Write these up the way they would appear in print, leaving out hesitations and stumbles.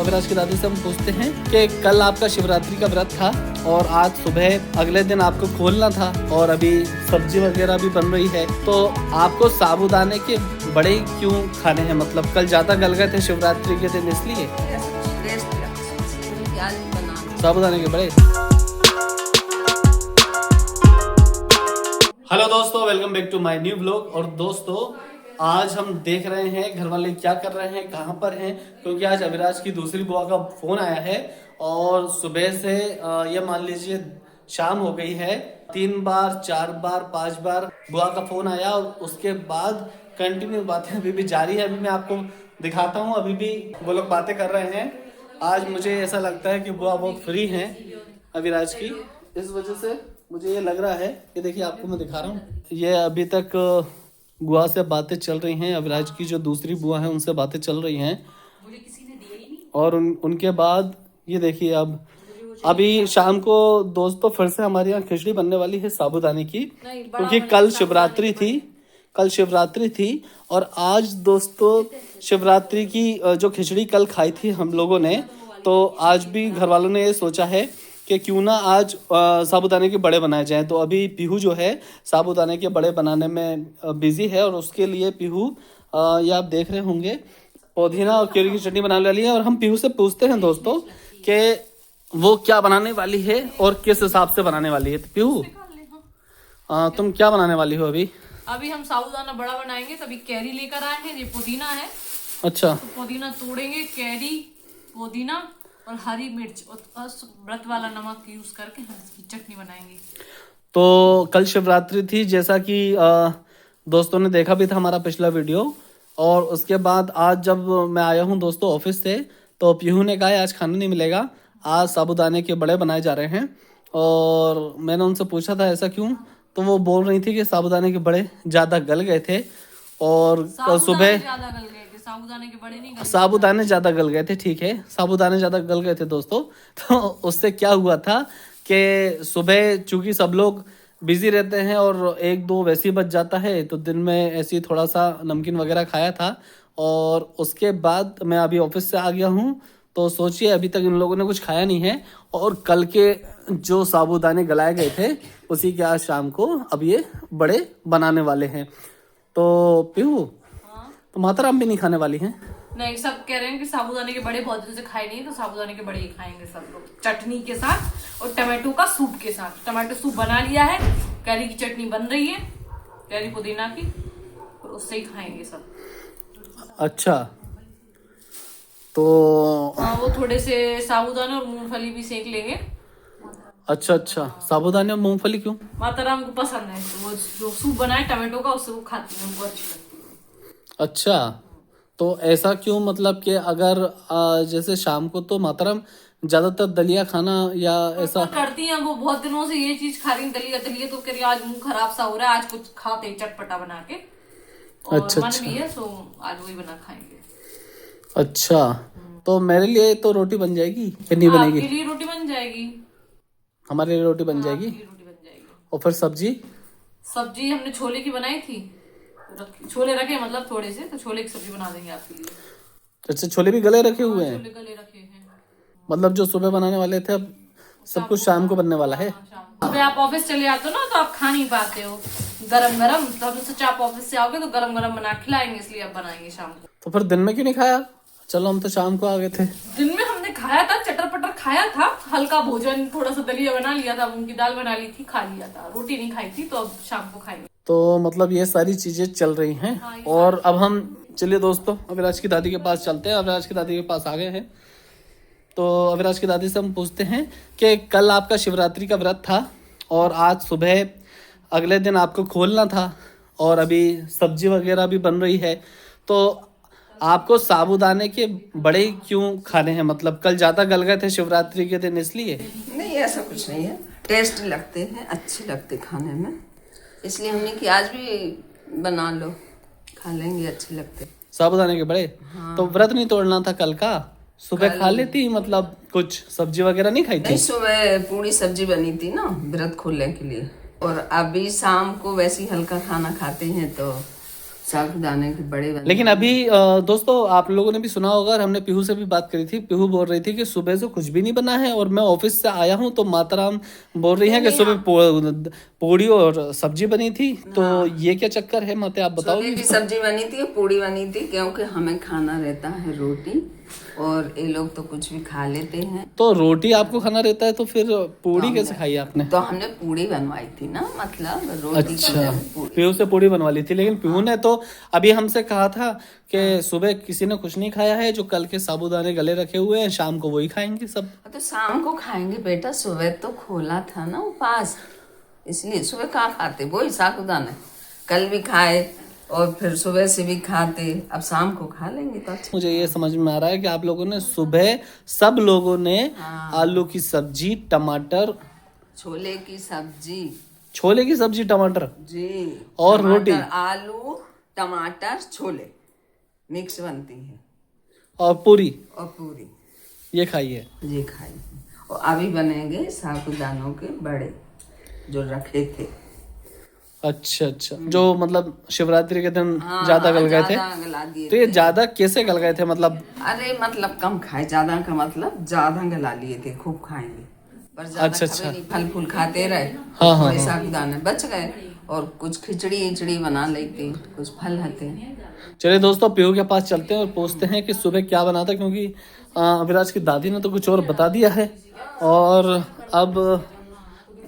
अविराज की दादी से हम पूछते हैं कि कल आपका शिवरात्रि का व्रत था और आज सुबह अगले दिन आपको खोलना था और अभी सब्जी वगैरह भी बन रही है, तो आपको साबूदाने के बड़े क्यों खाने हैं? मतलब कल ज्यादा गल गए थे शिवरात्रि के दिन, इसलिए साबूदाने के बड़े। हेलो दोस्तों, welcome back to my new vlog. और दोस्तों आज हम देख रहे हैं घर वाले क्या कर रहे हैं, कहाँ पर हैं, क्योंकि आज अविराज की दूसरी बुआ का फोन आया है और सुबह से ये मान लीजिए शाम हो गई है, 3 बार 4 बार 5 बार बुआ का फोन आया और उसके बाद कंटिन्यू बातें अभी भी जारी है। अभी मैं आपको दिखाता हूँ, अभी भी वो लोग बातें कर रहे हैं। आज मुझे ऐसा लगता है कि बुआ बहुत फ्री हैं अविराज की, इस वजह से मुझे ये लग रहा है। ये देखिए आपको मैं दिखा रहा हूँ, ये अभी तक बुआ से बातें चल रही हैं, अविराज की जो दूसरी बुआ है उनसे बातें चल रही हैं। और उनके बाद ये देखिए अभी शाम को दोस्तों फिर से हमारे यहाँ खिचड़ी बनने वाली है साबूदाने की, क्योंकि कल शिवरात्रि थी और आज दोस्तों शिवरात्रि की जो खिचड़ी कल खाई थी हम लोगों ने, तो आज भी घर वालों ने ये सोचा है कि क्यों ना आज साबूदाने के बड़े बनाए जाएं। तो अभी पीहू जो है साबूदाने के बड़े बनाने में बिजी है और उसके लिए पीहू ये आप देख रहे होंगे पुदीना और केरी की चटनी बनाने वाली है। और हम पीहू से पूछते हैं दोस्तों कि वो क्या बनाने वाली है और किस हिसाब से बनाने वाली है। तो पीहू तुम क्या बनाने वाली हो? अभी हम साबूदाना बड़ा बनाएंगे, तभी कैरी लेकर आए हैं। ये पुदीना है। अच्छा, तो पुदीना तोड़ेंगे, कैरी, पुदीना और हरी मिर्च और व्रत वाला नमक यूज करके हम इसकी चटनी बनाएंगे। तो कल शिवरात्रि थी, जैसा कि दोस्तों ने देखा भी था हमारा पिछला वीडियो। और उसके बाद आज जब मैं आया हूँ दोस्तों ऑफिस से, तो पीहू ने कहा आज खाना नहीं मिलेगा, आज साबूदाने के बड़े बनाए जा रहे हैं। और मैंने उनसे पूछा था ऐसा क्यों, तो वो बोल रही थी कि साबूदाने के बड़े ज़्यादा गल गए थे और सुबह साबूदाने के बड़े नहीं, साबूदाने ज़्यादा गल गए थे। ठीक है, साबूदाने ज़्यादा गल गए थे दोस्तों। तो उससे क्या हुआ था कि सुबह चूंकि सब लोग बिजी रहते हैं और 1-2 वैसे ही बच जाता है, तो दिन में ऐसे थोड़ा सा नमकीन वगैरह खाया था। और उसके बाद मैं अभी ऑफिस से आ गया हूँ, तो सोचिए अभी तक इन लोगों ने कुछ खाया नहीं है और कल के जो साबूदाने गलाए गए थे उसी के आज शाम को अब ये बड़े बनाने वाले हैं। तो पीहू तो माताराम भी नहीं खाने वाली हैं? नहीं, सब कह रहे हैं कि साबूदाने के बड़े बहुत दिन से खाए नहीं, तो साबूदाने के बड़े ही खाएंगे सब लोग, चटनी के साथ और टमाटो का सूप के साथ। टमाटो सूप बना लिया है, कैरी की चटनी बन रही है, कैरी पुदीना की, और उससे ही खाएंगे सब। अच्छा, तो वो थोड़े से साबूदाने और मूंगफली भी सेक लेंगे। अच्छा, साबूदाने और मूंगफली क्यों? माताराम को पसंद है, तो वो जो सूप बनाए टमाटो का उससे वो खाती है, उनको अच्छी लगती है। अच्छा, तो ऐसा क्यों? मतलब कि अगर जैसे शाम को तो माताराम ज्यादातर दलिया खाना या ऐसा करती हैं, वो बहुत दिनों से ये चीज खा रही दलिया, तो कह रही आज मुंह खराब सा हो रहा है, आज कुछ खाते चटपटा बना के। और अच्छा, मन भी है, सो आज वही बना खाएंगे। अच्छा, तो मेरे लिए तो रोटी बन जाएगी कि नहीं बनेगी? आपके लिए रोटी बन जाएगी, हमारे लिए रोटी बन जाएगी। रोटी बन जाएगी। और फिर सब्जी हमने छोले की बनाई थी, छोले रखे मतलब थोड़े से, तो छोले की सब्जी बना देंगे आपके लिए। अच्छा, छोले भी गले रखे हुए हैं? छोले गले रखे हैं, मतलब जो सुबह बनाने वाले थे अब सब कुछ शाम को बनने वाला है। सुबह आप ऑफिस चले आते हो ना, तो आप खा नहीं पाते हो गरम, तो हमने सोचा आप ऑफिस से आओगे तो गरम बना खिलाएंगे, इसलिए आप बनाएंगे शाम को। तो फिर दिन में क्यों नहीं खाया? चलो हम तो शाम को आ गए थे। दिन में हमने खाया था, चटर पटर खाया था, हल्का भोजन, थोड़ा सा दलिया बना लिया था, मूंग की दाल बना ली थी, खा लिया था, रोटी नहीं खाई थी, तो अब शाम को खाएंगे। तो मतलब ये सारी चीजें चल रही हैं। हाँ, और अब हम चलिए दोस्तों अविराज की दादी के पास चलते हैं। अविराज की दादी के पास आ गए हैं, तो अविराज की दादी से हम पूछते हैं कि कल आपका शिवरात्रि का व्रत था और आज सुबह अगले दिन आपको खोलना था और अभी सब्जी वगैरह भी बन रही है, तो आपको साबूदाने के बड़े क्यों खाने हैं? मतलब कल ज्यादा गल गए थे शिवरात्रि के दिन, इसलिए? नहीं, ऐसा कुछ नहीं है, टेस्ट लगते हैं, अच्छे लगते खाने में, इसलिए हमने कि आज भी बना लो, खा लेंगे, अच्छे लगते साबूदाने के बड़े। हाँ। तो व्रत नहीं तोड़ना था कल का? सुबह खा लेती, मतलब कुछ सब्जी वगैरह नहीं खाई थी? नहीं, सुबह पूरी सब्जी बनी थी ना व्रत खोलने के लिए, और अभी शाम को वैसे हल्का खाना खाते हैं, तो साबूदाने के बड़े बने। लेकिन अभी दोस्तों आप लोगों ने भी सुना होगा और हमने पीहू से भी बात करी थी। पीहू बोल रही थी कि सुबह से कुछ भी नहीं बना है और मैं ऑफिस से आया हूँ तो माताराम बोल रही है कि सुबह पूड़ी और सब्जी बनी थी। तो ये क्या चक्कर है माते, आप बताओ। छोले की सब्जी बनी थी, पूड़ी बनी थी, क्योंकि हमें खाना रहता है रोटी और ये लोग तो कुछ भी खा लेते हैं। तो रोटी आपको खाना रहता है तो फिर पूड़ी कैसे खाई आपने? तो हमने पूड़ी बनवाई थी ना, मतलब रोटी। अच्छा, पीहू से पूड़ी बनवा ली थी। लेकिन पीहू ने तो अभी हमसे कहा था कि सुबह किसी ने कुछ नहीं खाया है, जो कल के साबूदाने गले रखे हुए हैं शाम को वही खाएंगे सब। तो शाम को खाएंगे बेटा, सुबह तो खोला था ना उपास, इसलिए सुबह कहाँ खाते, वही साबूदाने कल भी खाए और फिर सुबह से भी खाते, अब शाम को खा लेंगे तो अच्छा। मुझे ये समझ में आ रहा है कि आप लोगों ने सुबह सब लोगों ने आलू की सब्जी, टमाटर, छोले की सब्जी, छोले की सब्जी, टमाटर जी, और टमाटर, रोटी, आलू टमाटर छोले मिक्स बनती है, और पूरी और पूरी ये खाइए। ये खाई। और अभी बनेंगे साबूदानों के बड़े जो रखे थे। अच्छा अच्छा, जो मतलब शिवरात्रि के दिन ज्यादा गल गए थे। गला दिए तो ये ज्यादा कैसे गल गए थे मतलब? अरे मतलब कम खाए, ज्यादा का मतलब ज्यादा गला लिए थे, खूब खाएंगे पर ज्यादा अच्छा, खावे नहीं, फल फूल खाते रहे। हाँ, थोड़े साबूदाने बच गए और कुछ खिचड़ी बना लेते, कुछ फल हते। चलिए दोस्तों, पीहू के पास चलते हैं और पूछते हैं कि सुबह क्या बना था, क्योंकि अभिराज की दादी ने तो कुछ और बता दिया है। और अब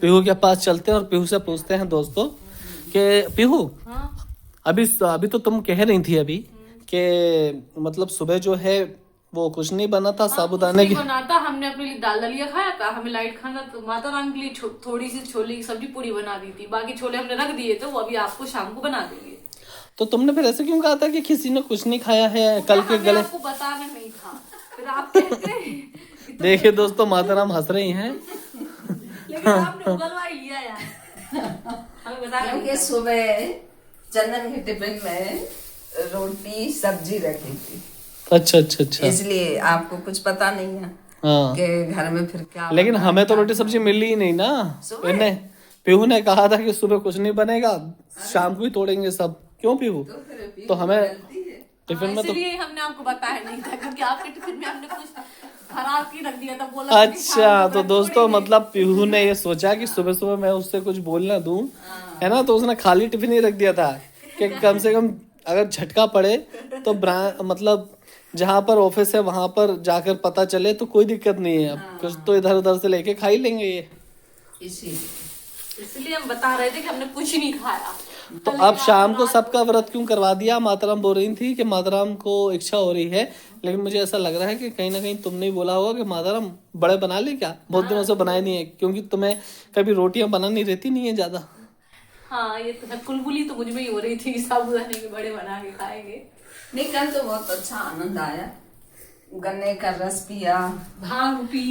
पीहू के पास चलते हैं और पीहू से पूछते हैं दोस्तों कि पीहू, अभी तो तुम कह रही थी अभी कि मतलब सुबह जो है वो कुछ नहीं बना था साबूदाने की। बना था, हमने अपने लिए दाल दलिया खाया था, हमें लाइट खाना, तो माता राम के लिए थोड़ी सी छोले की सब्जी पूरी बना दी थी, बाकी छोले हमने रख दिए थे, वो अभी आपको शाम को बना देंगे। तो तुमने फिर ऐसे क्यों कहा था कि किसी ने कुछ नहीं खाया है कल के गले? आपको बताना नहीं था, फिर आप कहते देखिए दोस्तों, माताराम हंस रही हैं। लेकिन आपने उगलवा ही लिया यार, हमें बताना। क्योंकि सुबह चंदन के टिफिन में रोटी सब्जी रखी थी। अच्छा अच्छा अच्छा, इसलिए आपको कुछ पता नहीं है हाँ। कि घर में फिर क्या। लेकिन हमें तो रोटी सब्जी मिली ही नहीं ना। इन्हें पीहू ने कहा था कि सुबह कुछ नहीं बनेगा, शाम को ही तोड़ेंगे सब। क्यों पीहू? तो हमें टिफिन में तो इसलिए हमने आपको बताया नहीं था, क्योंकि आपके टिफिन में हमने कुछ खराब की रख दिया था, बोला अच्छा, तो दोस्तों मतलब पीहू ने ये सोचा कि सुबह सुबह मैं उससे कुछ बोल ना दूं, है ना, तो उसने खाली टिफिन ही रख दिया था कि कम से कम अगर झटका पड़े तो मतलब जहाँ पर ऑफिस है वहां पर जाकर पता चले तो कोई दिक्कत नहीं है। अब कुछ तो इधर उधर से लेके खा ही लेंगे ये। इसलिए हम बता रहे थे कि हमने कुछ नहीं खाया। तो अब शाम को सबका व्रत क्यों करवा दिया? माताराम बोल रही थी कि माताराम को इच्छा हो रही है, लेकिन मुझे ऐसा लग रहा है कि कहीं ना कहीं तुमने ही बोला होगा कि माताराम बड़े बना ले क्या, बहुत दिनों से बनाए नहीं है, क्योंकि तुम्हें कभी रोटियां बनानी रहती नहीं है ज्यादा। हाँ, ये तो है, कुलबुली तो मुझ में ही हो रही थी, साबूदाने के बड़े बना के खाएंगे। नहीं, कल तो बहुत अच्छा आनंद आया, गन्ने का रस पिया, भांग पी,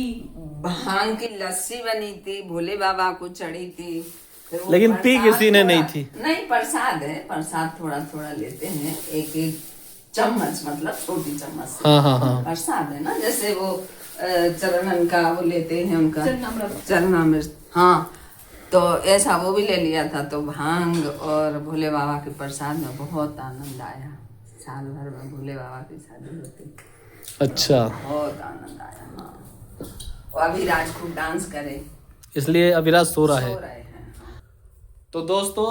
भांग की लस्सी बनी थी, भोले बाबा को चढ़ी थी। लेकिन पी किसी ने नहीं थी। नहीं, प्रसाद है, प्रसाद थोड़ा थोड़ा लेते हैं, एक एक चम्मच, मतलब छोटी चम्मच से। हाँ। प्रसाद है ना, जैसे वो चरणन का वो लेते हैं उनका चरणामृत, हाँ, तो ऐसा वो भी ले लिया था। तो भांग और भोले बाबा के प्रसाद में बहुत आनंद आया। साल भर में भोले बाबा की शादी होती। अच्छा, बहुत आनंद आया। हाँ, और अभिराज खूब डांस करे, इसलिए अभिराज सो रहा है। हैं। तो दोस्तों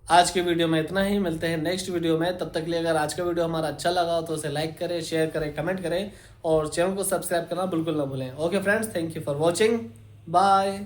आज के वीडियो में इतना ही, मिलते हैं नेक्स्ट वीडियो में। तब तक के लिए अगर आज का वीडियो हमारा अच्छा लगा तो उसे लाइक करें, शेयर करें, कमेंट करें और चैनल को सब्सक्राइब करना बिल्कुल ना भूलें। Okay friends, thank you for watching, bye.